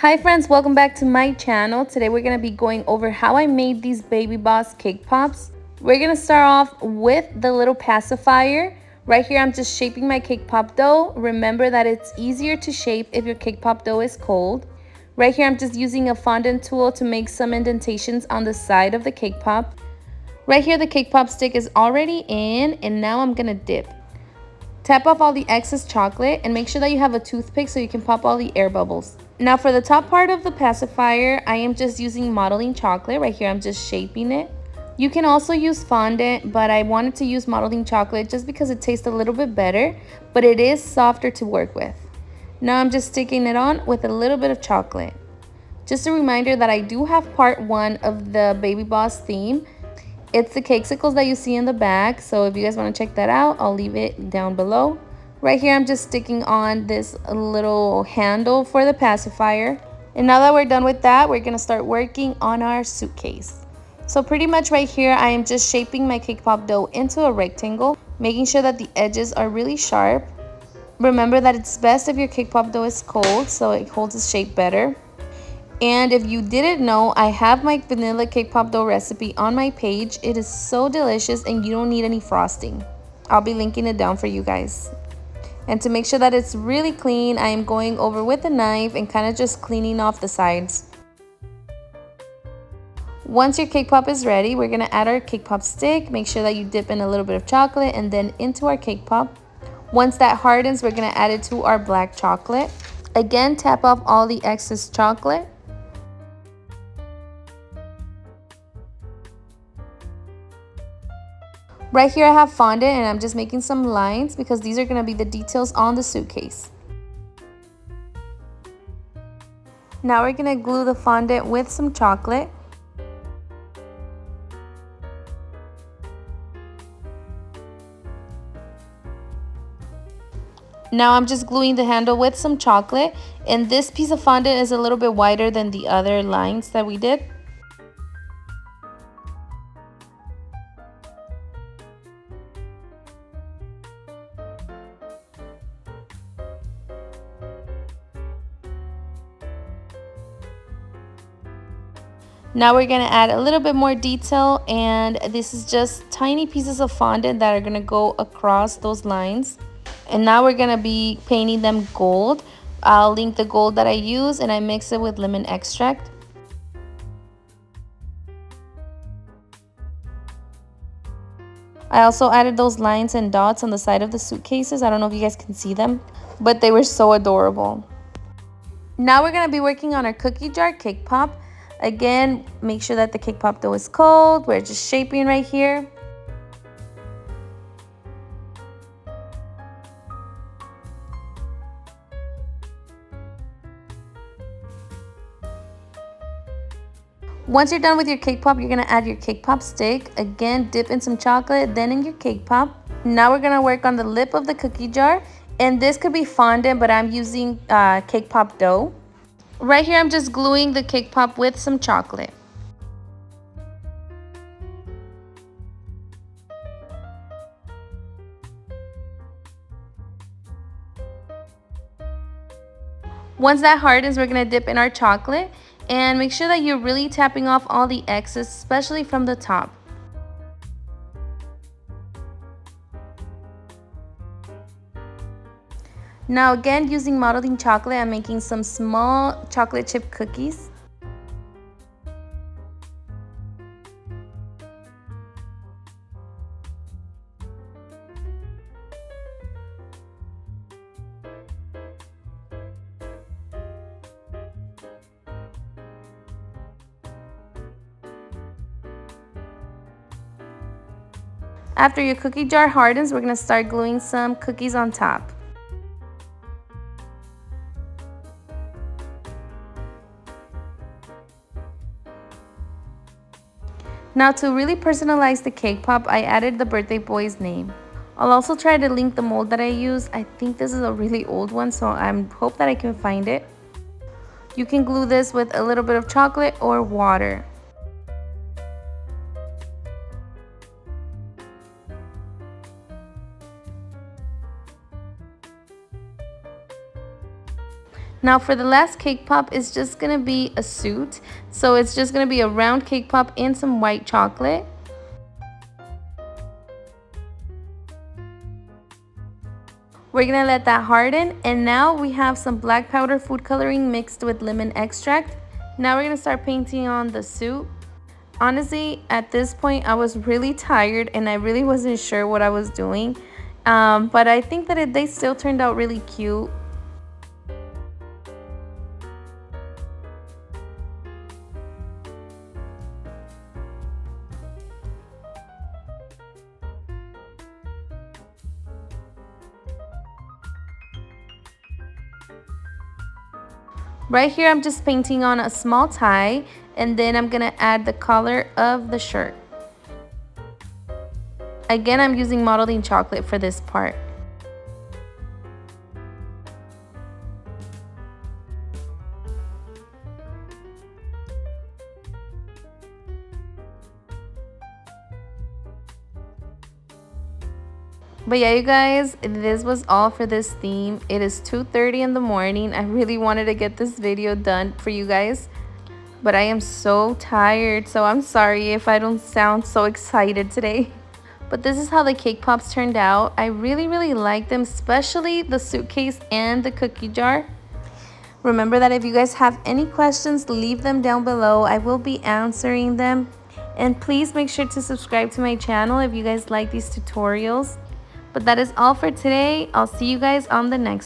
Hi friends, welcome back to my channel. Today we're going to be going over how I made these Baby Boss cake pops. We're going to start off with the little pacifier. Right here I'm just shaping my cake pop dough. Remember that it's easier to shape if your cake pop dough is cold. Right here I'm just using a fondant tool to make some indentations on the side of the cake pop. Right here the cake pop stick is already in, and now I'm going to dip. Tap off all the excess chocolate and make sure that you have a toothpick so you can pop all the air bubbles. Now for the top part of the pacifier, I am just using modeling chocolate. Right here I'm just shaping it. You can also use fondant, but I wanted to use modeling chocolate just because it tastes a little bit better, but it is softer to work with. Now I'm just sticking it on with a little bit of chocolate. Just a reminder that I do have part 1 of the Baby Boss theme. It's the Cakecicles that you see in the back, so if you guys want to check that out, I'll leave it down below. Right here, I'm just sticking on this little handle for the pacifier. And now that we're done with that, we're going to start working on our suitcase. So pretty much right here, I am just shaping my cake pop dough into a rectangle, making sure that the edges are really sharp. Remember that it's best if your cake pop dough is cold, so it holds its shape better. And if you didn't know, I have my vanilla cake pop dough recipe on my page. It is so delicious and you don't need any frosting. I'll be linking it down for you guys. And to make sure that it's really clean, I am going over with a knife and kind of just cleaning off the sides. Once your cake pop is ready, we're going to add our cake pop stick. Make sure that you dip in a little bit of chocolate and then into our cake pop. Once that hardens, we're going to add it to our black chocolate. Again, tap off all the excess chocolate. Right here I have fondant and I'm just making some lines because these are going to be the details on the suitcase. Now we're going to glue the fondant with some chocolate. Now I'm just gluing the handle with some chocolate, and this piece of fondant is a little bit wider than the other lines that we did. Now we're going to add a little bit more detail, and this is just tiny pieces of fondant that are going to go across those lines. And now we're going to be painting them gold. I'll link the gold that I use, and I mix it with lemon extract. I also added those lines and dots on the side of the suitcases. I don't know if you guys can see them, but they were so adorable. Now we're going to be working on our cookie jar cake pop. Again, make sure that the cake pop dough is cold. We're just shaping right here. Once you're done with your cake pop, you're going to add your cake pop stick. Again, dip in some chocolate, then in your cake pop. Now we're going to work on the lip of the cookie jar. And this could be fondant, but I'm using cake pop dough. Right here, I'm just gluing the cake pop with some chocolate. Once that hardens, we're going to dip in our chocolate. And make sure that you're really tapping off all the excess, especially from the top. Now again, using modeling chocolate, I'm making some small chocolate chip cookies. After your cookie jar hardens, we're going to start gluing some cookies on top. Now to really personalize the cake pop, I added the birthday boy's name. I'll also try to link the mold that I use. I think this is a really old one, so I hope that I can find it. You can glue this with a little bit of chocolate or water. Now for the last cake pop, it's just gonna be a suit. So it's just gonna be a round cake pop in some white chocolate. We're gonna let that harden, and now we have some black powder food coloring mixed with lemon extract. Now we're gonna start painting on the suit. Honestly, at this point, I was really tired and I really wasn't sure what I was doing. But I think that they still turned out really cute. Right here, I'm just painting on a small tie, and then I'm gonna add the color of the shirt. Again, I'm using modeling chocolate for this part. But yeah, you guys, this was all for this theme. It is 2:30 in the morning. I really wanted to get this video done for you guys, but I am so tired, so I'm sorry if I don't sound so excited today. But this is how the cake pops turned out. I really like them, especially the suitcase and the cookie jar. Remember that if you guys have any questions, leave them down below. I will be answering them. And please make sure to subscribe to my channel if you guys like these tutorials. But that is all for today. I'll see you guys on the next